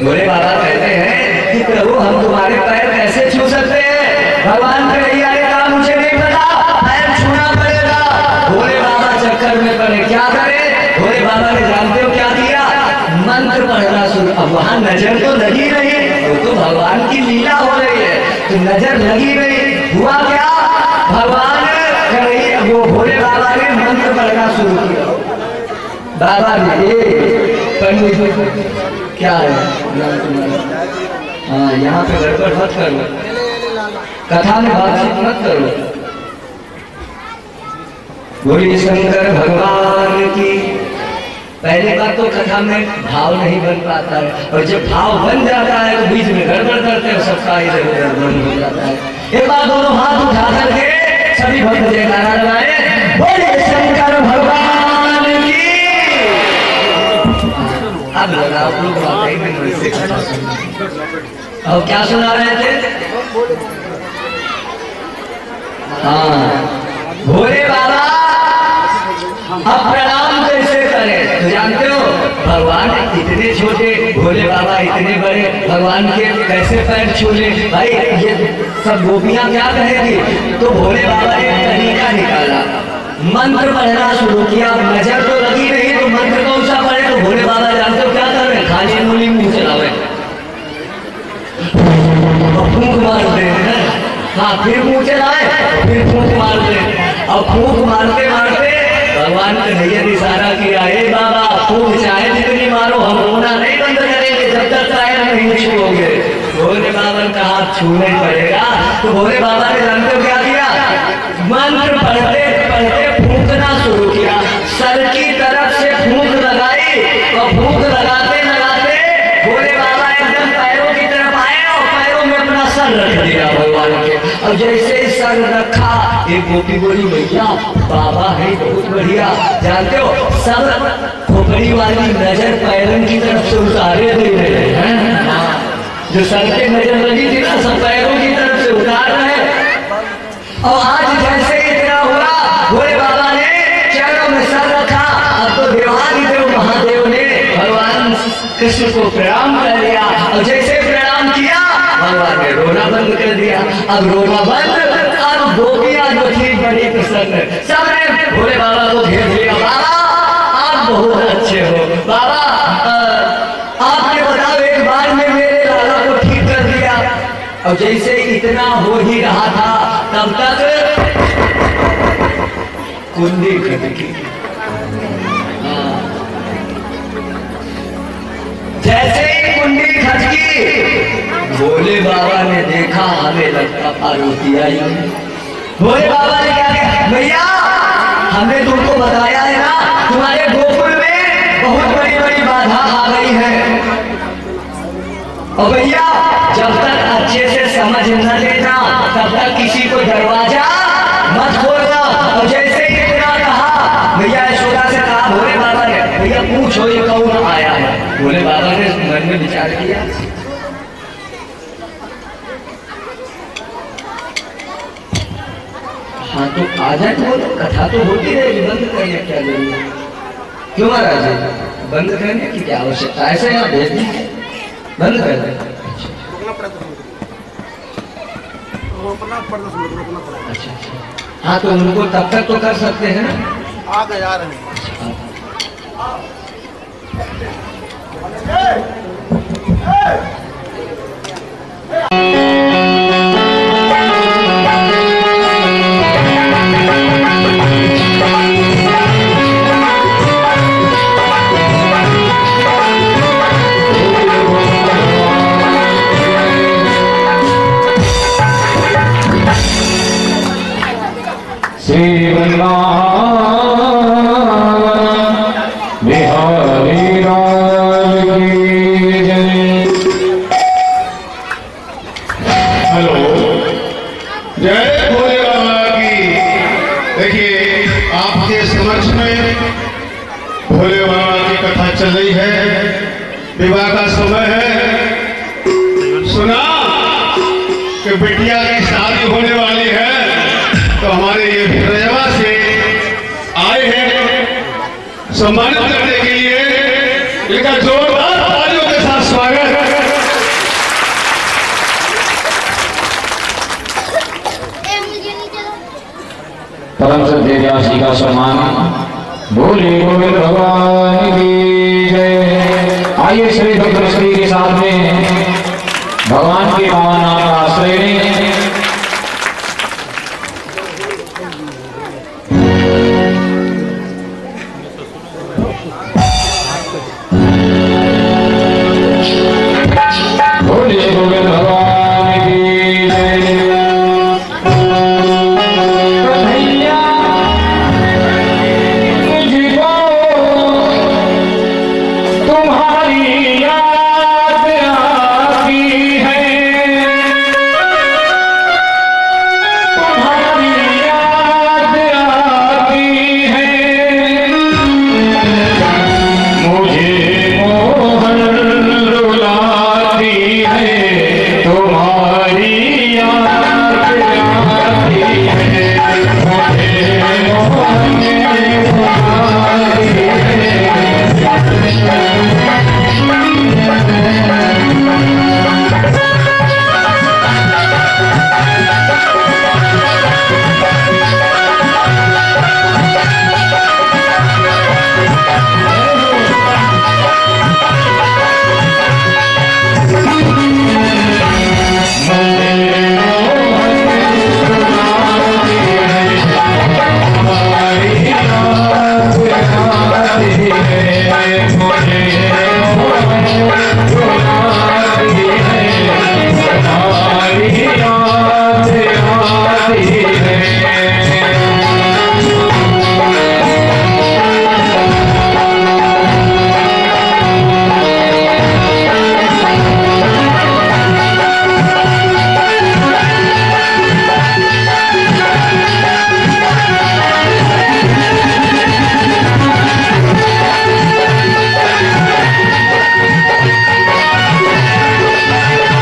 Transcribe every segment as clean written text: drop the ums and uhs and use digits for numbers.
भोले बाबा कहते हैं कि प्रभु हम तुम्हारे पैर कैसे छू सकते हैं। भगवान कन्हैया ने कहा मुझे नहीं पता, पैर छूना पड़ेगा। भोले बाबा चक्कर में पड़े, क्या करे? भोले बाबा ने जानते हो क्या किया? मंत्र पढ़ना शुरू। अब वहां नजर तो लगी रही, वो तो भगवान की लीला हो रही है, तो नजर लगी रही। हुआ क्या? भगवान कन्हैया वो भोले बाबा ने मंत्र पढ़ना शुरू किया। बाबा ने पंडित क्या है, हाँ यहाँ पे गड़बड़ मत करो, कथा में बातचीत मत करो। बोलिए शंकर भगवान की। पहले बात तो कथा में भाव नहीं बन पाता है, और जब भाव बन जाता है तो बीच में गड़बड़ करते हैं, सबका इधर उधर बंद हो जाता है। एक बार दोनों हाथ उठा करके सभी भक्त जयकारा लगाए, बोलिए शंकर भगवान की। अब लगा आप लोग वाकई में वैसे कथा सुन। और क्या सुना रहे थे? हाँ, भोले बाबा अब प्रणाम कैसे करें? तो जानते हो भगवान इतने छोटे, भोले बाबा इतने बड़े, भगवान के कैसे पैर छू ले? भाई ये सब गोपियां क्या कहेंगी? तो भोले बाबा ने तरीका निकाला, मंत्र पढ़ना शुरू किया। नजर तो लगी नहीं, तो मंत्र कौन सा पढ़े? तो भोले बाबा जानते हो क्या कर रहे? खाली अंगुली मुंह चलावे, फूंक मार दे। हाँ, फिर मुंह चलाए, फिर फूंक मार दे। और फूंक मारते मारते भगवान कन्हैया ने इशारा किया, हे बाबा फूंक चाहे जितनी मारो, हम रोना नहीं बंद करेंगे जब तक पैर नहीं छूओगे। भोले बाबा का हाथ छूना ही पड़ेगा। तो भोले बाबा ने जानते हो क्या किया? मंत्र पढ़ते पढ़ते फूंकना शुरू किया। सर की तरफ से फूंक लगाई, और फूंक लगाते लगाते भोले बाबा एकदम पैरों की तरफ आए और पैरों में अपना सर रख दिया भगवान के। और जैसे ही सर रखा, एक गोपी बोली, भैया बाबा है बहुत बढ़िया। जानते हो सब खोपड़ी वाली नजर पैरों की तरफ से उतारे दे रहे हैं। जो सर पे नजर लगी थी ना, सब पैरों की तरफ से उतार रहे। और आज जैसे इतना हुआ, भोले बाबा ने चरणों में सर रखा। अब तो देवादिदेव महादेव ने भगवान कृष्ण को प्रणाम कर लिया, और जैसे प्रणाम किया भगवान ने रोना बंद कर दिया। अब रोना बंद, अब गोपियां जो थी बड़ी प्रसन्न, सबने भोले बाबा को घेर लिया। बाबा आप बहुत अच्छे हो, बाबा आपने बताओ एक बार में मेरे लाला को ठीक कर दिया। और जैसे इतना हो ही रहा था, तब तक कुंडी खटकी। जैसे ही कुंडी खटकी, भोले बाबा ने देखा, हमें लगता पार्वती आई। भोले बाबा ने क्या किया? भैया हमने तुमको बताया है ना, तुम्हारे गोकुल में बहुत बड़ी बड़ी बाधा आ गई है। और भैया जब तक अच्छे से समझ न लेना, तब तक किसी को दरवाजा मत खोलना। और जैसे ही इतना कहा, भैया यशोदा से कहा भोले बाबा ने, भैया पूछो ये कौन आया है? भोले बाबा ने मन में विचार किया, हाँ तो आ जाए तो कथा तो होती रहेगी, बंद करने क्या जरूरत है? क्यों महाराज बंद करने की क्या आवश्यकता? ऐसे आप भेज दीजिए, बंद कर दें। अच्छा, हाँ तो उनको तब तक तो कर सकते हैं ना, आ गए आ रहे हैं। चल रही है, विवाह का समय है। सुना कि बिटिया की शादी होने वाली है, तो हमारे ये भिरजवा से आए हैं सम्मानित करने के लिए। इनका जोरदार तालियों के साथ स्वागत। परम श्रद्धेय व्यास जी का सम्मान। बोले गोविंद भगवान की जय। आइए श्री भक्त श्री के साथ में भगवान के पावन नाम का आश्रय लें। बोले गोविंद भगवान की जय। कन्हैया मुझको तुम्हारी याद आती है, तुम्हारी याद आती है, मुझे मोहन रुलाती है, तुम्हारी याद आती है, मुझे मोहन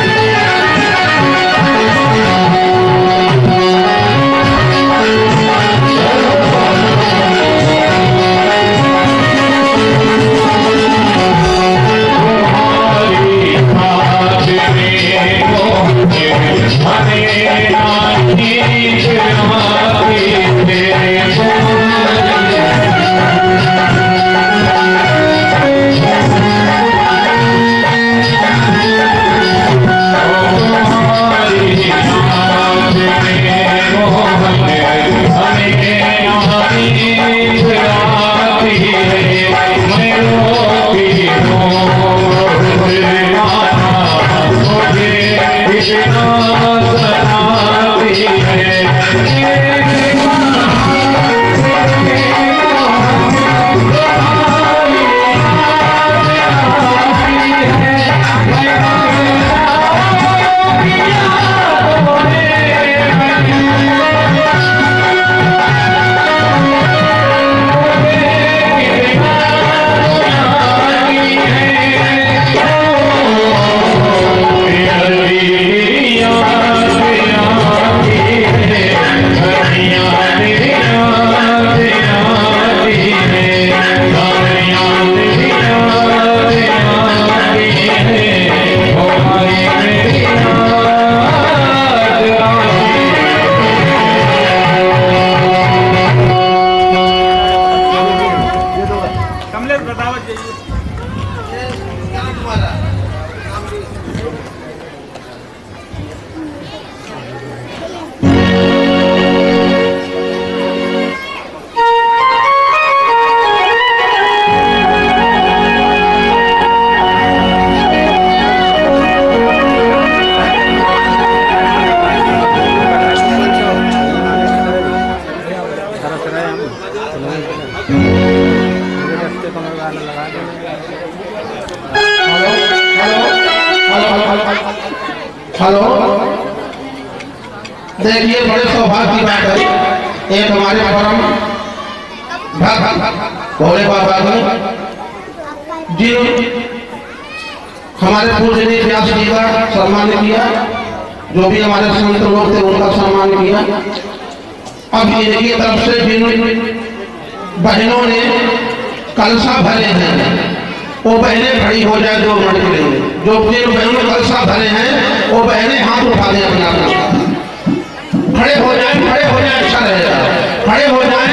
रुलाती हेलो, देखिए बड़े सौभाग्य की बात है, एक हमारे परम भक्त भोले बाबा ने जिन हमारे पूजनीय व्यास जी का सम्मान किया, जो भी हमारे संत लोग थे उनका सम्मान किया। अब इनकी तरफ से जिन बहनों ने कलशा भरे हैं वो बहनें खड़ी हो जाए, 2 मिनट के लिए। जो जिन बहनों ने कलशा भरे हैं वो बहनें हाथ उठा दें अपना, खड़े हो जाए, खड़े हो जाए अच्छा रहेगा, खड़े हो जाए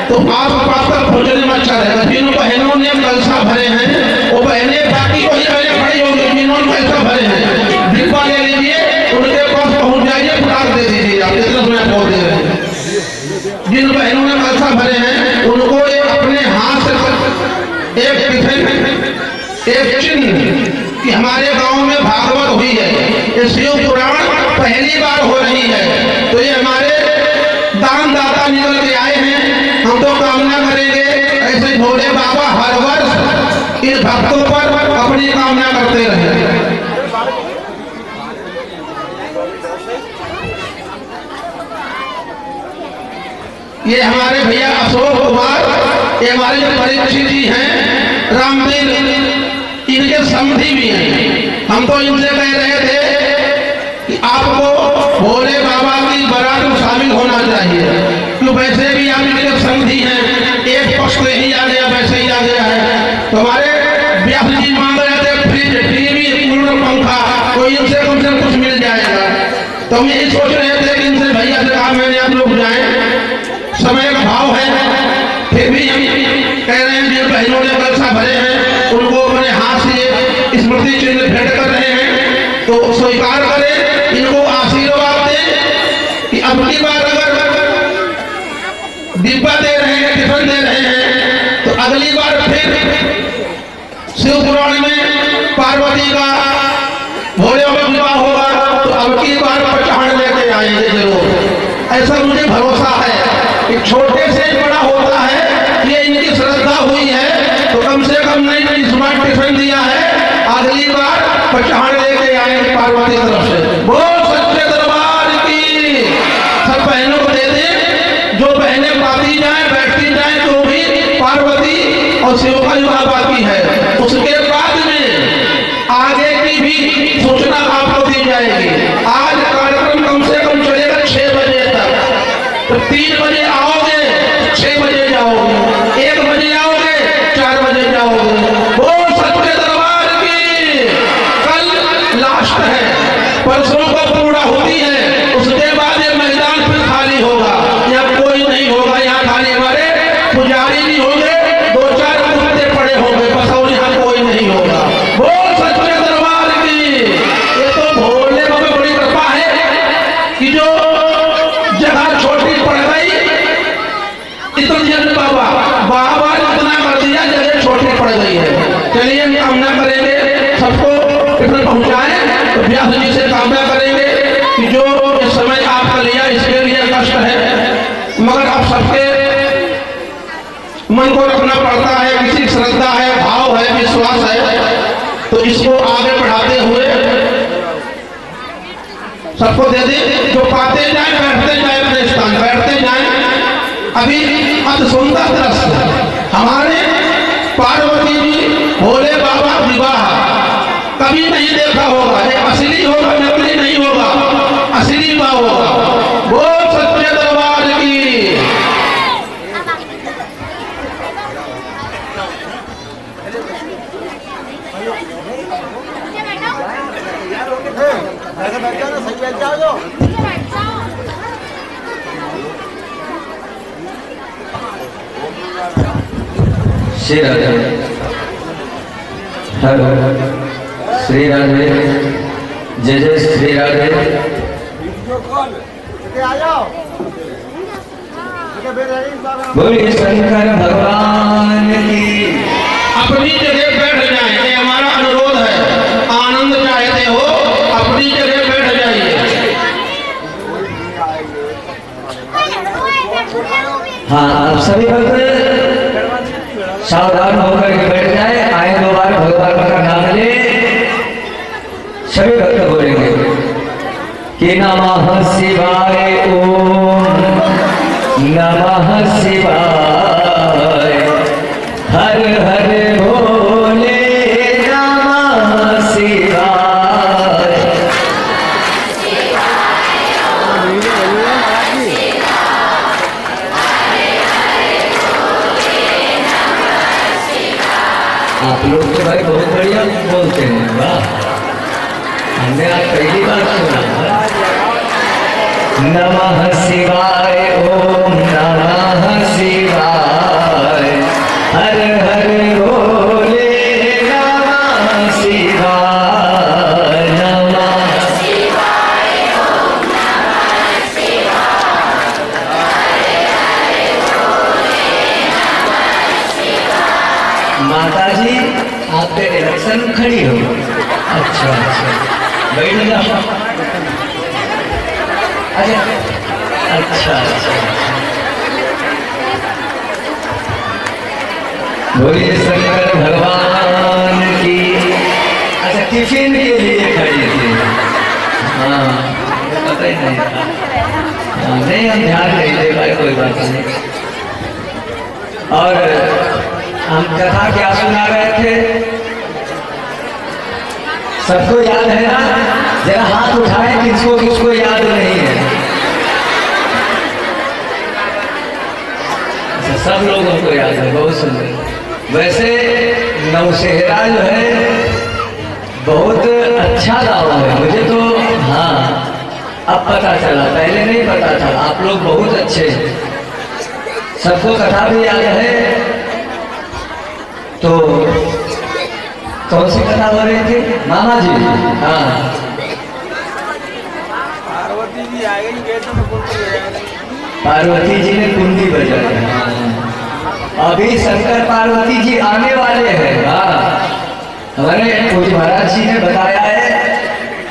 तो आप पाकर भोजन में अच्छा रहेगा। जिन बहनों ने कलसा भरे हैं वो बहनें बाकी वही बहनें खड़ी होंगी, जिन्होंने कलसा भरे हैं डिब्बा ले लीजिए, उनके पास पहुंच जाइए, फटाक दे दीजिए। आप जितना समय पहुंच दे रहे हैं, जिन बहनों ने कलसा भरे हैं उनको अपने हाथ से एक टिफिन, एक चिन्ह कि हमारे गांव में भागवत हुई है, ये शिव पुराण पहली बार हो रही है, तो ये हमारे दानदाता निकल के आए हैं। हम तो कामना करेंगे ऐसे भोले बाबा हर वर्ष इन भक्तों पर अपनी कामना करते रहे। ये हमारे भैया अशोक कुमार, ये हमारे जो परीक्षित जी हैं, रामदेव, इनके समधी भी हैं। हम तो इनसे कह रहे थे कि आपको भोले बाबा की बारात में शामिल होना चाहिए, क्यों वैसे भी आप इनके समधी हैं, एक पक्ष में ही आ गया वैसे ही आ गया है। तो हमारे व्यास जी मांग रहे थे फ्रिज, टीवी, कूलर, पंखा, तो इनसे कम से कम कुछ मिल जाएगा। तो हम यही सोच रहे थे कि इनसे भैया से कहा मैंने आप लोग जाए, समय का भाव है, फिर भी हम कह रहे हैं जिन बहनों ने कलसा भरे हैं उनको अपने हाथ से स्मृति चिन्ह भेंट कर रहे हैं, तो स्वीकार करें, इनको आशीर्वाद दें कि अब की बार अगर डिब्बा दे रहे हैं, टिफिन दे रहे हैं, तो अगली बार फिर शिव पुराण में पार्वती का भोले बाबा विवाह होगा, तो अब की बार पचान लेके आएंगे जरूर। ऐसा मुझे भरोसा है कि छोटे से बड़ा होता है, ये इनकी श्रद्धा हुई है, तो कम से कम नहीं इस बार टिफिन दिया है, अगली बार पचान लेके आएंगे पार्वती तरफ से। बोल सच्चे दरबार की। सब बहनों को दे दें, जो बहनें पाती जाए बैठती जाए, तो भी पार्वती और शिव का विवाह बाकी है। उसके बाद में आगे की भी सूचना आपको दी जाएगी। आज कार्यक्रम कम से कम चलेगा 6 बजे तक, तो 3 बजे आओगे, 6 बजे जाओगे, 1 बजे आओगे, 4 बजे जाओगे। वो सच्चे दरबार की। कल लास्ट है, परसों को पूरा होती है, उसके बाद ये मैदान फिर खाली होगा, यहाँ कोई नहीं होगा, यहाँ खाली हमारे पुजारी नहीं होंगे, 2-4 कुत्ते पड़े होंगे, बस और यहाँ कोई नहीं होगा। वो सच्चे दरबार की। ये तो भोले बाबा बड़ी कृपा है कि जो जगह छोटी पड़ गई, इतना बाबा ने इतना कर दिया, जगह छोटी पड़ गई है। चलिए हम कामना करेंगे सबको टिफिन पहुंचाएं, तो व्यास जी से कामना करेंगे कि जो इस समय आपका लिया इसके लिए कष्ट है, मगर आप सबके मन को रखना पड़ता है, किसी श्रद्धा है, भाव है, विश्वास है, तो इसको आगे बढ़ाते हुए सबको दे दे। जो पाते जाए बैठते जाए, अपने स्थान बैठते जाए। अभी अति सुंदर दृश्य हमारे पार्वती जी भोले बाबा विवाह कभी नहीं देखा होगा। ये असली होगा, नकली नहीं होगा, असली विवाह होगा। वो सच्चे दरबार की। श्री राधे, हेलो, श्री राधे, जय जय श्री राधे। बोलिए शंकर भगवान की। अपनी जगह बैठ जाए, ये हमारा अनुरोध है। आनंद चाहते हो, अपनी जगह बैठ जाइए। हाँ, आप सभी भक्त सावधान होकर के बैठ जाए। आए 2 बार भगवान का नाम ले। सभी भक्त बोलेंगे कि नमः शिवाय, ओम नमः शिवाय, हर हर भोले नमः शिवाय। आप लोग तो भाई बहुत बढ़िया बोलते हैं, वाह। हमने आज पहली बार सुना। नमः शिवाय, ओम नमः शिवाय, हर हर भोले नमः शिवाय, नमः शिवाय, ओम नमः शिवाय, माता जी आप पे इलेक्शन खड़ी हो? अच्छा अच्छा, बैठ जाओ। अच्छा अच्छा अच्छा, बोलिए शंकर भगवान की। अच्छा, टिफिन के लिए खड़ी थी? हाँ, पता ही नहीं था। हाँ, नहीं, हम ध्यान नहीं दे पाए, कोई बात नहीं। और हम कथा क्या सुना रहे थे? सबको याद है ना? जरा हाथ उठाए, किसको किसको याद नहीं है? अच्छा, सब लोगों को याद है, बहुत सुंदर। वैसे नौशहरा जो है बहुत अच्छा गाँव है, मुझे तो हाँ अब पता चला, पहले नहीं पता था। आप लोग बहुत अच्छे हैं, सबको कथा भी याद है। तो कौन सी कथा हो रही थी मामा जी? हाँ, पार्वती जी आ गई, गेट में कुंडी बजा रही। पार्वती जी ने कुंडी बजाई। अभी शंकर पार्वती जी आने वाले हैं। हाँ, हमारे पूज्य महाराज जी ने बताया है।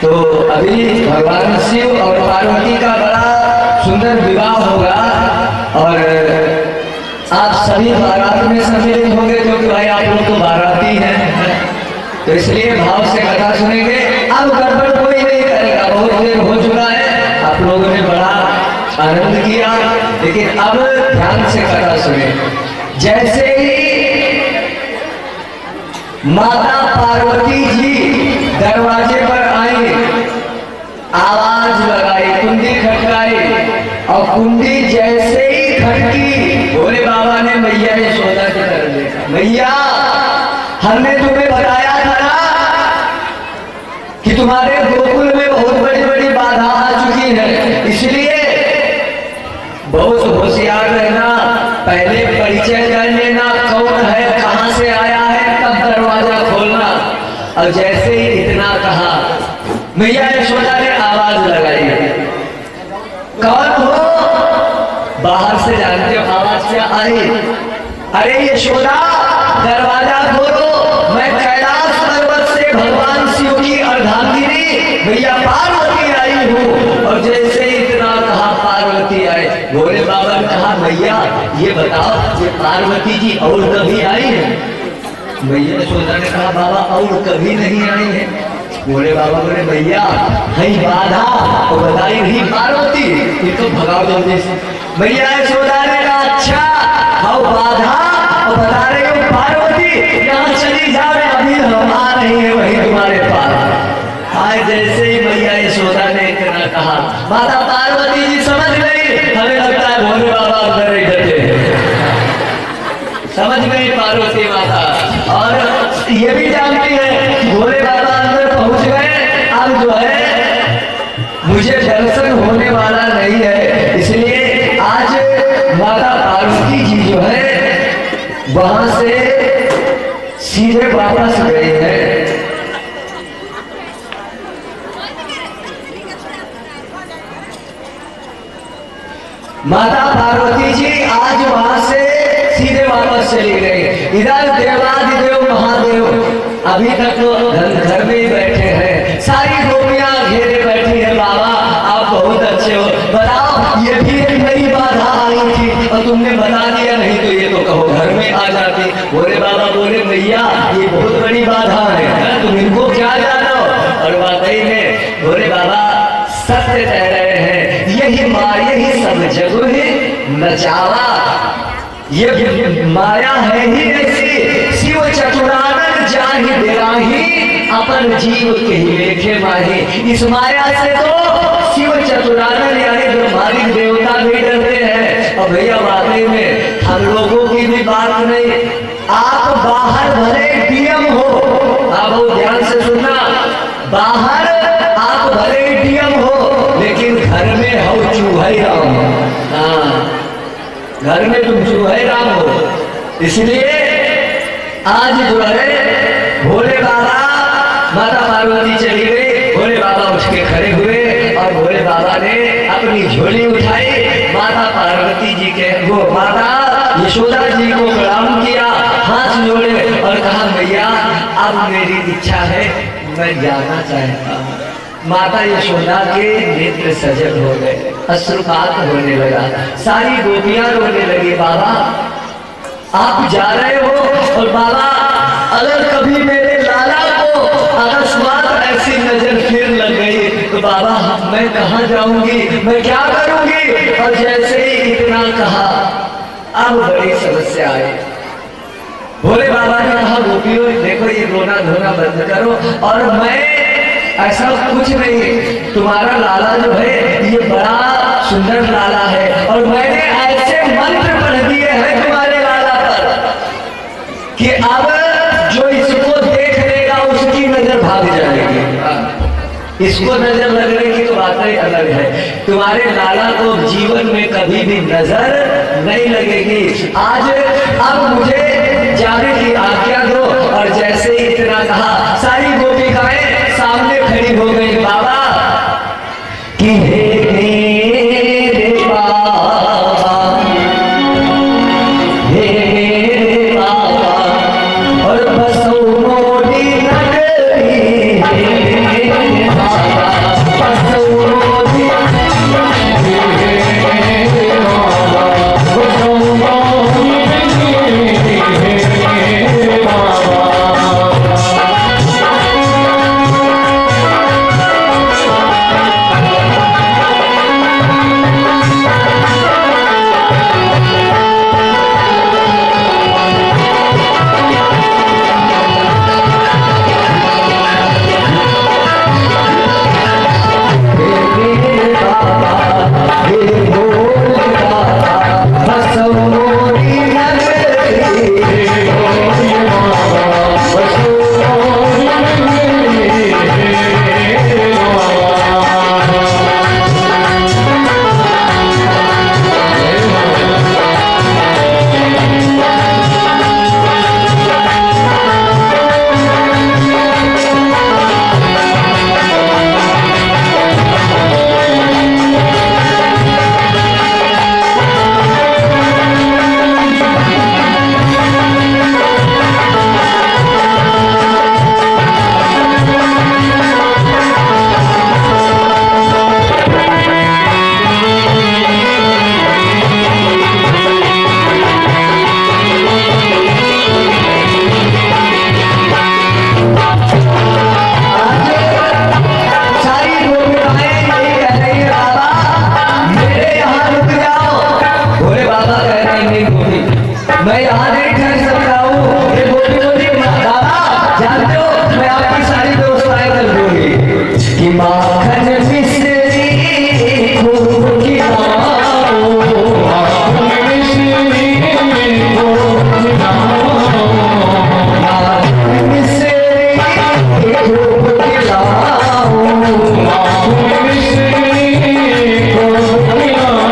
तो अभी भगवान शिव और पार्वती का बड़ा सुंदर विवाह होगा और आप सभी बारात में सम्मिलित होंगे, क्योंकि भाई आप लोग तो बाराती हैं, तो इसलिए भाव से कथा सुनेंगे। अब गड़बड़ कोई नहीं करेगा, बहुत देर हो चुका है, आप लोगों ने बड़ा आनंद किया, लेकिन अब ध्यान से कथा सुने। जैसे ही माता पार्वती जी दरवाजे पर आई, आवाज लगाई, कुंडी खटकाई, और कुंडी जैसे ही खटकी, भोले बाबा ने मैया यशोदा की तरफ देखा। मैया, हमने तुम्हें बताया था ना कि तुम्हारे गोकुल में बहुत बड़ी बड़ी बाधा आ चुकी है, इसलिए बहुत होशियार रहना, पहले परिचय कर लेना, कौन है, कहां से आया है, तब दरवाजा खोलना। और जैसे ही इतना कहा, मैया यशोदा ने आवाज लगाई, कौन हो? बाहर से जानते हो आवाज क्या आई? अरे यशोदा, दरवाजा खोलो, मैं कैलाश पर्वत से भगवान शिव की अर्धांगिनी मैया पार्वती आई हूँ। और जैसे ही इतना कहा, पार्वती आई। भोले बाबा ने कहा, मैया ये बताओ, ये पार्वती जी और कभी आई है? मैया यशोदा ने कहा, बाबा और कभी नहीं आई है। भोले बाबा बोले, भैया हई बाधा तो बताई नहीं पार्वती, ये तो भगाओ जल्दी से। मैया यशोदा ने कहा, अच्छा हाँ बाधा और बता रही हो पार्वती, यहाँ चली जाओ, अभी हम आ रही है वही तुम्हारे पास। आज जैसे ही मैया यशोदा ने इतना कहा, माता पार्वती जी समझ गई, हमें लगता है भोले बाबा अंदर ही डटे हैं। समझ गई पार्वती माता, और ये भी जानती है कि भोले बाबा अंदर पहुंच गए, अब जो है मुझे दर्शन होने वाला नहीं है, इसलिए आज माता पार्वती जी जो है वहां से सीधे वापस गए हैं। माता पार्वती जी आज वहां से सीधे वापस चली गई। इधर देवादिदेव महादेव अभी तक तो घर में ही बैठे हैं, सारी गोपियां घेरे बैठी है। बाबा आप बहुत अच्छे हो, बताओ ये भी एक नई बाधा आई थी और तुमने बता दिया, नहीं तो ये तो कहो घर में आ जाती। भोले बाबा बोले, मैया ये बहुत बड़ी बाधा है, तुम इनको क्या जानो? और वाकई में भोले बाबा सत्य कह रहे हैं, यही माया ही सब जग है नचावा, ये माया है ही ऐसी, शिव चतुरानन जाहि बिराही, अपन जीव के ही लेखे माही। इस माया से तो शिव चतुरानन यानी ब्रह्मादिक देवता भी डरते हैं। और भैया वाकई में हम लोगों की भी बात नहीं, आप बाहर भले डीएम हो, आप बहुत ध्यान से सुनना, बाहर आप भले डीएम हो, लेकिन घर में हो चूहे राम। हाँ, घर में तुम चूहे राम हो। इसलिए आज जो है भोले बाबा, माता पार्वती चली गई, भोले बाबा उठ के खड़े हुए और भोले बाबा ने अपनी झोली उठाई, माता पार्वती जी के वो माता यशोदा जी को प्रणाम किया, हाथ जोड़े और कहा मैया अब मेरी इच्छा है, मैं जाना चाहता हूँ। माता यशोदा के नेत्र सजल हो गए, अश्रुपात होने लगा, सारी गोपियां रोने लगी। बाबा आप जा रहे हो और बाबा अगर कभी मेरे लाला को अकस्मात ऐसी नजर फिर लग गई तो बाबा मैं कहाँ जाऊंगी, मैं क्या करूंगी। और जैसे ही इतना कहा अब बड़ी समस्या आई। भोले बाबा ने कहा गोपियों देखो ये रोना धोना बंद करो, और मैं ऐसा कुछ नहीं, तुम्हारा लाला जो है ये बड़ा सुंदर लाला है और मैंने ऐसे मंत्र पढ़ दिए हैं तुम्हारे लाला पर कि अब जो इसको देख लेगा उसकी नजर भाग जाएगी। इसको नजर लगने की तो बात ही अलग है, तुम्हारे लाला को जीवन में कभी भी नजर नहीं लगेगी। आज अब मुझे जाने की आज्ञा दो। और जैसे ही इतना कहा सारी गोपिकाएं सामने खड़ी हो गई। बाबा कि हे बाबा, हे बाबा और बसो मोरी नगरी, हे बाबा बसो मोरी मैं यहाँ नहीं ठहर सकता हूँ। ये गोपी बोली बाबा जानते हो मैं आपकी सारी व्यवस्थाएं कर दूंगी कि माखन मिश्री खूब खिलाओ, माखन मिश्री खूब खिलाओ, माखन मिश्री खूब खिलाओ, माखन मिश्री खूब खिलाओ।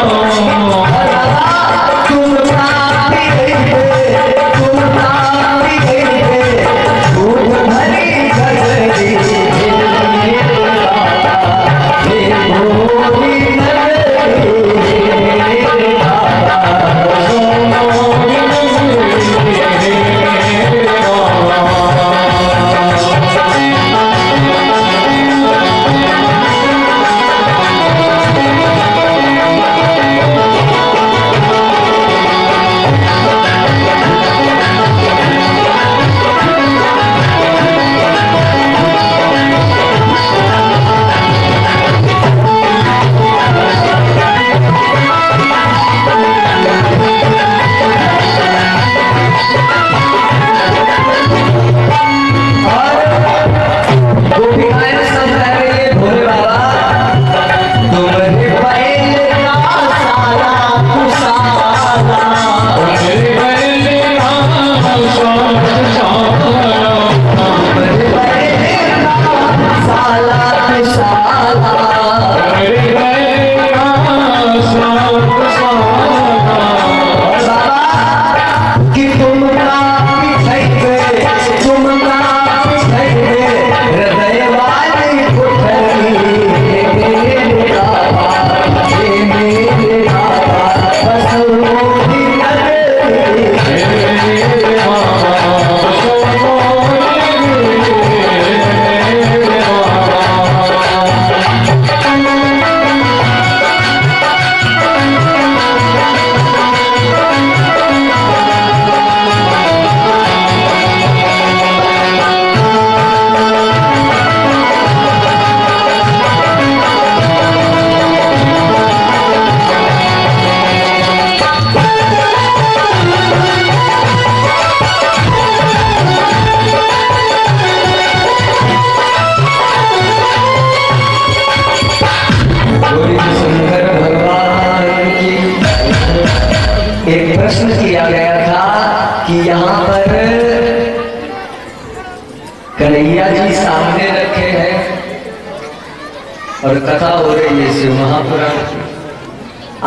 और कथा हो रही है शिव महापुराण की।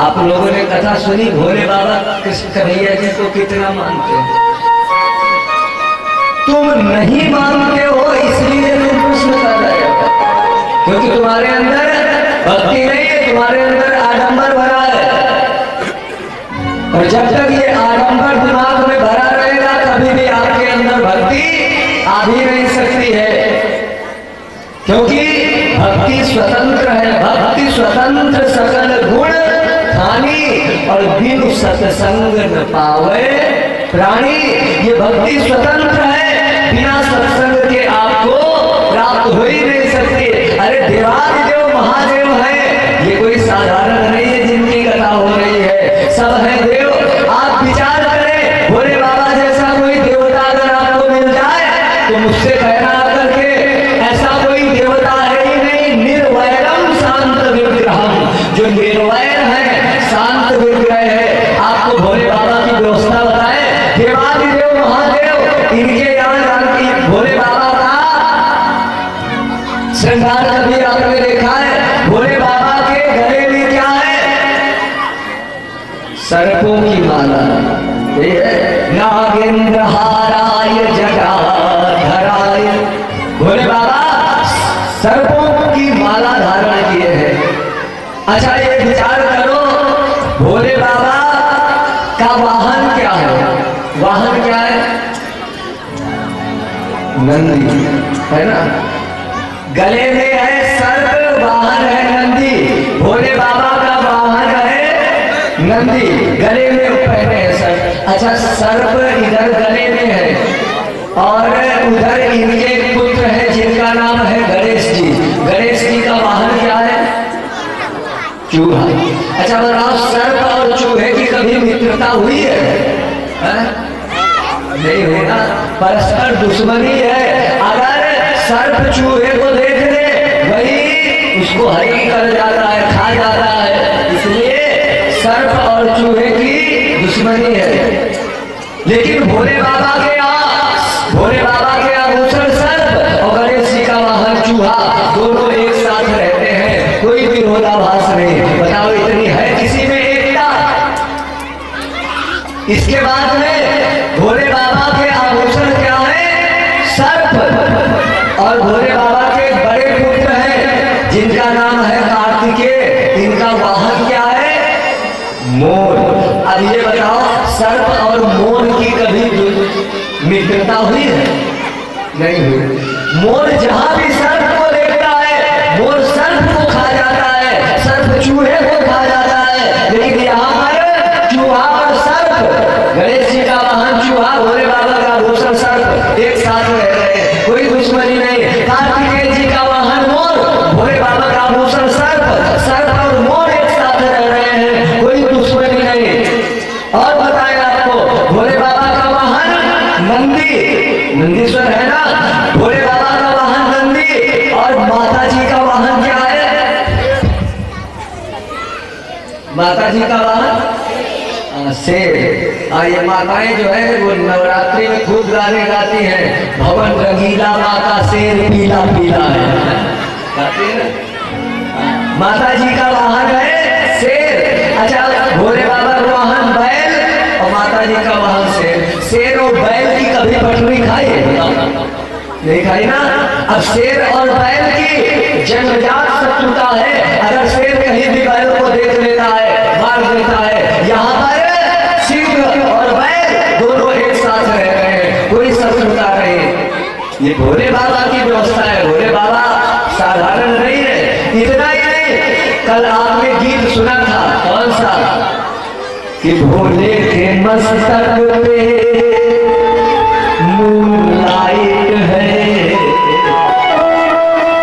आप लोगों ने कथा सुनी भोले बाबा कृष्ण कन्हैया जी को कितना मानते हो? तुम नहीं मानते हो इसलिए तुम प्रश्न कर रहे हो, क्योंकि तुम्हारे अंदर भक्ति नहीं है, तुम्हारे अंदर आडंबर भरा है। और जब तक ये आडंबर दिमाग में भरा रहेगा कभी भी आपके अंदर भक्ति आ भी नहीं सकती है, क्योंकि भक्ति स्वतंत्र है। भक्ति स्वतंत्र सकल गुण हानि और बिनु सत्संग न पावे प्राणी। ये भक्ति स्वतंत्र है, बिना सत्संग के आपको प्राप्त हो ही नहीं सकती। अरे देवादिदेव महादेव है, ये कोई साधारण नहीं है जिनकी कथा हो रही है, सब है देव। आप विचार करें, भोले बाबा जैसा कोई देवता अगर आपको मिल जाए तो मुझसे कहना करके ऐसा कोई देवता है ही नहीं। निर्वैरम शांत विग्रहम, जो निर्वैर है, शांत विग्रह है। आपको भोले बाबा की व्यवस्था बताए, देवादिदेव महादेव, इनके यहाँ जानती भोले बाबा का श्रृंगार कभी आपने देखा है? भोले बाबा के गले में क्या है? सर्पों की माला। नागेंद्र हाराय जटाधराय, भोले बाबा सर्पों की माला धारण किए हैं। अच्छा ये विचार करो, भोले बाबा का वाहन क्या है? वाहन क्या है? नंदी, है ना? गले में है सर्प, वाहन है नंदी। भोले बाबा का वाहन है नंदी, गले में पहने है सर्प। अच्छा सर्प इधर गले में है और उधर इनके पुत्र है जिनका नाम है गणेश जी। गणेश जी का वाहन क्या है? चूहा। अच्छा बताओ, सर्प और चूहे की कभी मित्रता हुई है? नहीं हुई ना, परस्पर दुश्मनी है। अगर सर्प चूहे को देख ले वही उसको हरी कर जाता है, खा जाता है, इसलिए सर्प और चूहे की दुश्मनी है। लेकिन भोले बाबा के आभूषण सर्प और गणेश जी का वाहन चूहा, दोनों एक साथ रहते हैं, कोई विरोधाभास नहीं। बताओ इतनी है किसी में एकता? इसके बाद में भोले बाबा के आभूषण क्या है? सर्प। और भोले बाबा के बड़े पुत्र हैं जिनका नाम है कार्तिकेय, इनका वाहन क्या है? मोर। अब ये बताओ, सर्प और मोर की कभी मित्रता हुई है? नहीं हुई। मोर जहां भी सर्प को देखता है, मोर सर्प को खा जाता है, सर्प चूहे को खा जाता है। लेकिन यहाँ पर चूहा और सर्प, गणेश जी का वाहन चूहा, भोले बाबा का आभूषण सर्प, एक साथ रह रहे हैं, कोई दुश्मनी नहीं। कार्तिकेय जी का वाहन मोर, भोले बाबा का आभूषण सर्प, सर्प और मोर एक साथ रह रहे हैं, कोई दुश्मनी नहीं। और बताएं आपको, भोले बाबा का वाहन नंदी, नंदीश्वर है ना, भोले बाबा का वाहन नंदी। और माता जी का वाहन क्या है? माता जी का वाहन शेर। ये माताएं जो है वो नवरात्रि में खूब गाने गाती हैं, भवन रंगीला माता शेर पीला पीला है, गाती है ना। माता जी का वाहन है शेर। अच्छा भोले बाबा का वाहन बैल और माता जी का वाहन शेर। शेर और बैल की कभी पटरी खाई है? नहीं खाई ना। अब शेर और बैल की जन्मजात शत्रुता है। अगर शेर कहीं भी बैल को देख लेता है, मार देता है। यहाँ पर सिंह और बैल दोनों एक साथ रह रहे हैं, कोई शत्रुता नहीं। ये भोले बाबा की व्यवस्था है। भोले बाबा साधारण नहीं है। इतना ही नहीं, कल आपने गीत सुना था, कौन सा? कि भोले के मस्तक पे मूनलाइट है,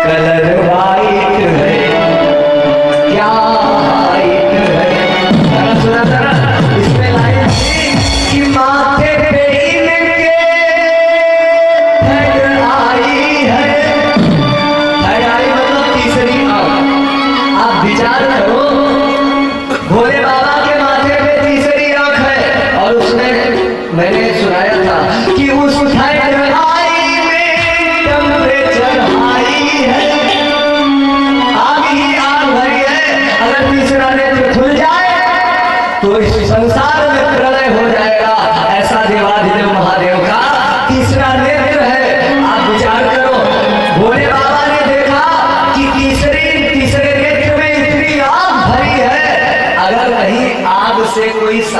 कलर वाइट है, क्या हाइट है। सुना था इसमें लाइन थी कि माथे पे इनके हेड आई है। हेड आई मतलब तीसरी आंख। आप विचार करो, भोले बाबा के माथे पे तीसरी आंख है। और उसमें मैंने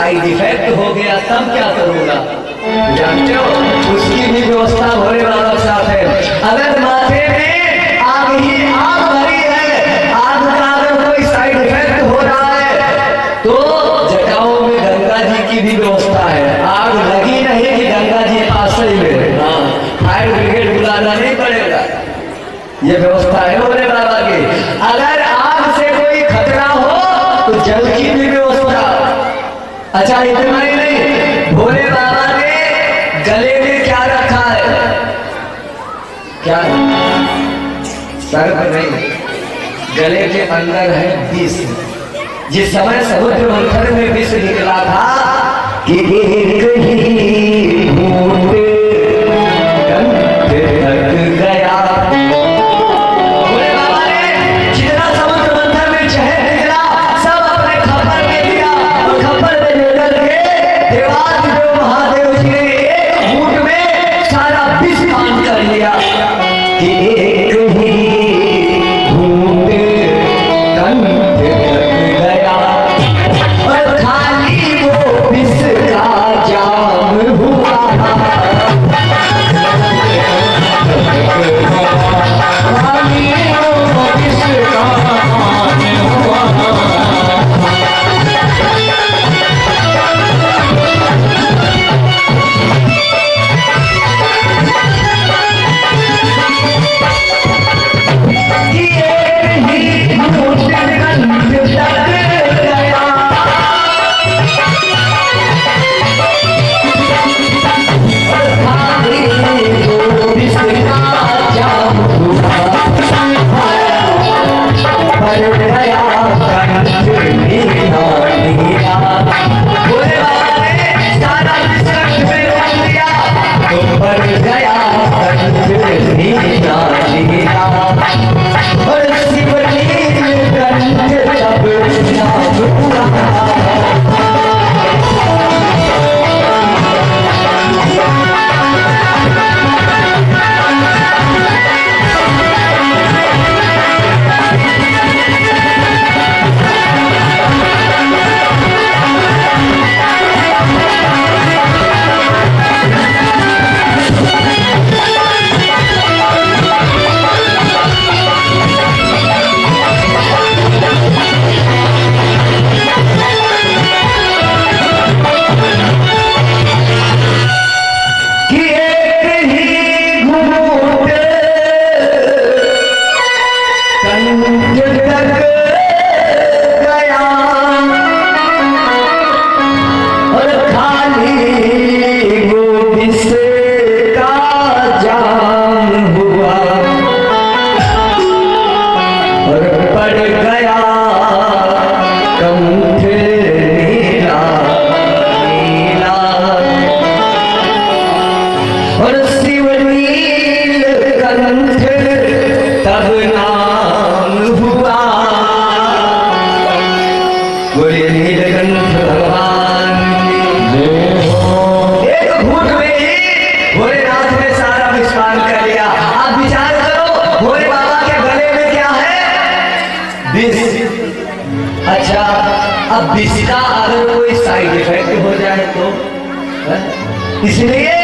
साइड इफेक्ट हो गया तब क्या करूंगा? जानते हो उसकी भी व्यवस्था भोले बाबा के साथ है। अगर माथे में आग ही आग भरी है, आग का अगर कोई साइड इफेक्ट हो रहा है तो जटाओं में गंगा जी की भी व्यवस्था है। आग लगी नहीं कि गंगा जी पास ही में, हाँ, फायर ब्रिगेड बुलाना नहीं पड़ेगा। ये व्यवस्था है भोले बाबा की। अगर आग से कोई खतरा हो तो जल की भी व्यवस्था। अच्छा इतना ही नहीं, भोले बाबा ने गले में क्या रखा है? क्या? सर्प नहीं, गले के अंदर है विष। जिस समय समुद्र मंथन में विष निकला था कि एक ही घूंट कंठ तक गया। भोले बाबा ने जितना समुद्र मंथन में शहद निकला सब अपने खप्पर में दिया और खप्पर में लेकर के देवाधिदेव महादेव जी ने एक घूंट में सारा विष पान कर लिया कि एक ही घूंट कंठ तक गया और खाली वो विष का जाम हुआ। अच्छा अब विष का अगर कोई साइड इफेक्ट हो जाए तो इसलिए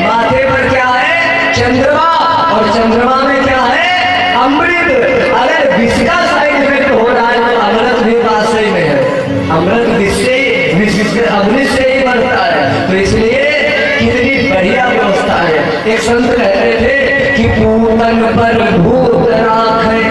माथे पर क्या है? चंद्रमा, और चंद्रमा में क्या है? अमृत। अगर विष का साइड इफेक्ट हो रहा है तो अमृत भी पास ही में है। अमृत विष से अमृत से ही बनता है। तो इसलिए कितनी बढ़िया व्यवस्था है। एक संत कहते थे कि पूतन पर भूत राखे।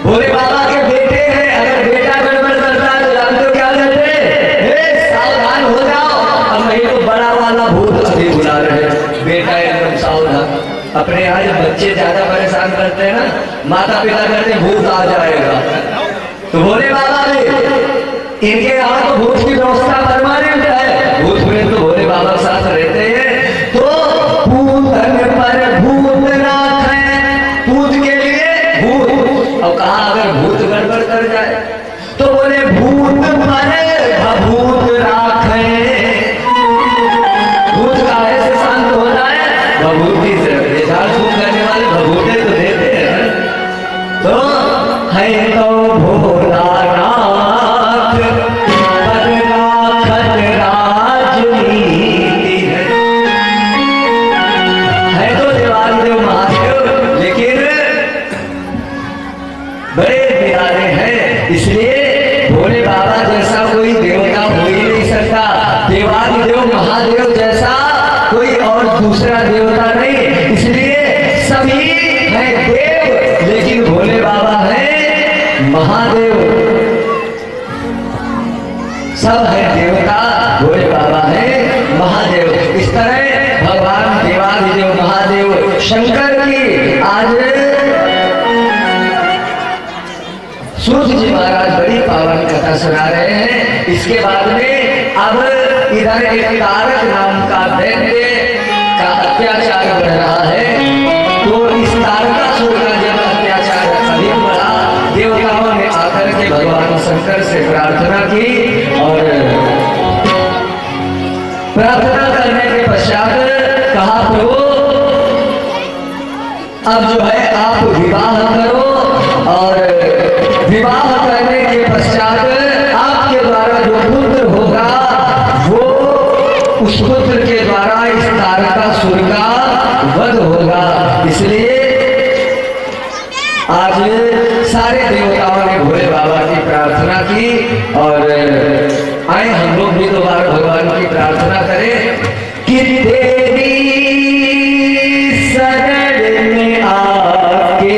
भोले बाबा के बेटे हैं, अगर बेटा गड़बड़ करता है तो जानते हो क्या कहते हैं? सावधान हो जाओ। अब नहीं तो बड़ा वाला भूत अभी बुला रहे, बेटा एकदम सावधान। अपने यहाँ जब बच्चे ज्यादा परेशान करते हैं ना, माता पिता कहते हैं भूत आ जाएगा। तो भोले बाबा ने इनके यहाँ तो भूत की व्यवस्था परमानेंट है। भूत प्रेत तो भोले बाबा के साथ रहते हैं। तो पूतन पर भूत राखे, पूत के लिए भूत। अब कहा अगर भूत गड़बड़ कर जाए तो बोले भूत पर भूत राखे। भूत का ऐसे शांत हो जाए भभूति से। झाड़ फूक करने वाले भभूते तो देते हैं। तो है तो भोला नाथ पर राखत बड़े निराले हैं। इसलिए भोले बाबा जैसा कोई देवता हो ही नहीं सकता। देवादिदेव महादेव जैसा कोई और दूसरा देवता नहीं। इसलिए सभी हैं देव, लेकिन भोले बाबा हैं महादेव। सब है देवता, भोले बाबा है महादेव। इस तरह भगवान देवादिदेव महादेव शंकर की आज सूत जी महाराज बड़ी पावन कथा सुना रहे हैं। इसके बाद में अब इधर एक तारक नाम का दैत्य का अत्याचार बढ़ रहा है। तो इस तारकासुर का जब अत्याचार अधिक बढ़ा, देवताओं ने आकर के भगवान शंकर से प्रार्थना की और प्रार्थना करने के पश्चात कहा प्रभु अब जो है आप विवाह करो, और विवाह करने के पश्चात आपके द्वारा जो पुत्र होगा वो उस पुत्र के द्वारा इस तारकासुर का वध होगा। इसलिए आज सारे देवताओं ने भोले बाबा की प्रार्थना की और आए हम लोग भी दोबारा भगवान की प्रार्थना करें कि तेरी शरण में आके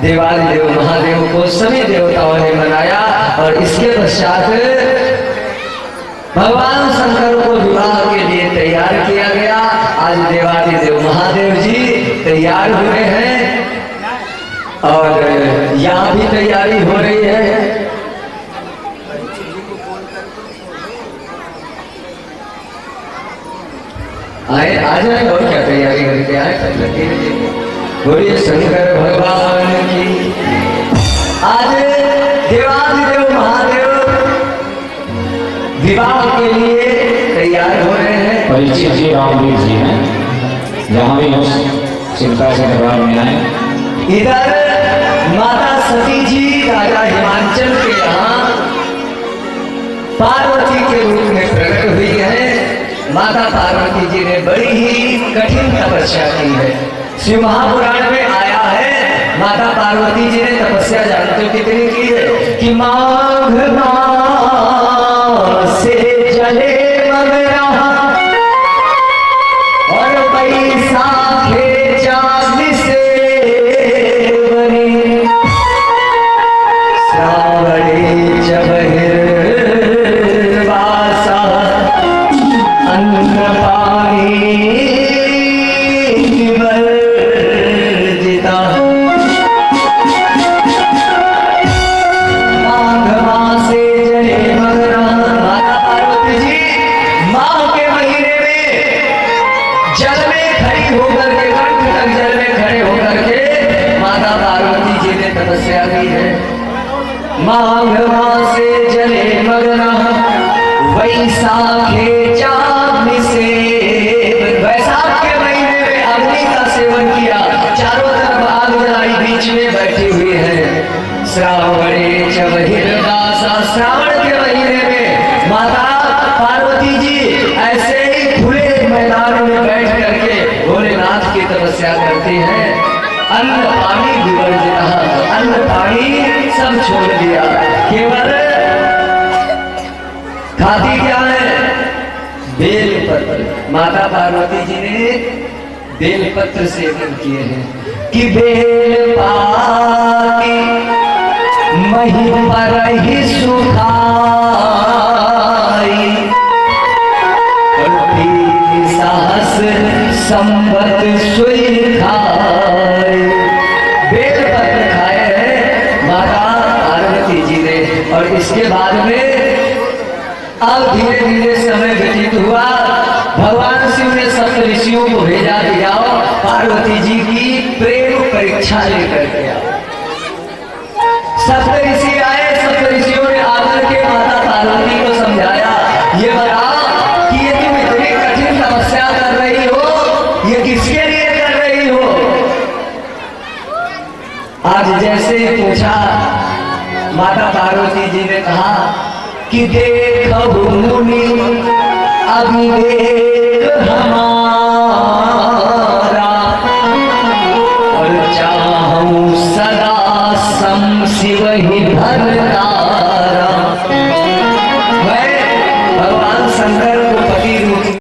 देवादिदेव महादेव को सभी देवताओं ने मनाया और इसके पश्चात भगवान शंकर को विवाह के लिए तैयार किया गया। आज देवादिदेव महादेव जी तैयार हुए हैं और यहाँ भी तैयारी हो रही है। आए आ जाए और क्या तैयारी करके आए, तब लगे बोलिए शंकर भगवान की। आज देवादिदेव महादेव विवाह के लिए तैयार हो रहे हैं। परिचित जी रामवीर जी हैं, जहाँ भी उस चिंता से दरबार में आए। इधर माता सती जी राजा हिमांचल के यहाँ पार्वती के रूप में प्रकट हुई है। माता पार्वती जी ने बड़ी ही कठिन तपस्या की है। शिव महापुराण में आया है माता पार्वती जी ने तपस्या जानते हो कितनी की है कि माघ मास से जले मगरा और बैसाखे चांद से बनी श्रावणी चबहिर्वा माघ मासे जले मग्न वैशाखे चाग्नि से। वैशाख के महीने में अग्नि का सेवन किया, चारों तरफ आग जलाई, बीच में बैठी हुई है। श्रावणे च बहिर्वासा, श्रावण के महीने में माता पार्वती जी ऐसे ही खुले मैदान में बैठ करके भोलेनाथ की तपस्या करती हैं। अन्न पानी विवर्जिता, अन्न पानी सब छोड़ दिया, केवल खाती क्या है? बेल पत्र। माता पार्वती जी ने बेल पत्र सेवन किए हैं कि बेल पाती मही पर ही सुखाई, साहस संवत सुई खाए। बेल पत्र खाए हैं माता पार्वती जी ने। और इसके बाद में अब धीरे धीरे समय व्यतीत हुआ। भगवान शिव ने सप्त ऋषियों को भेजा कि जाओ पार्वती जी की प्रेम परीक्षा लेकर के आओ। सप्त ऋषि आए, सप्त ऋषियों ने आकर के माता पार्वती को समझाया, ये बताओ कि ये तुम इतनी कठिन तपस्या कर रही हो, ये किसके लिए कर रही हो? आज जैसे पूछा, माता पार्वती जी ने कहा कि देखो मुनि अविवेक हमारा,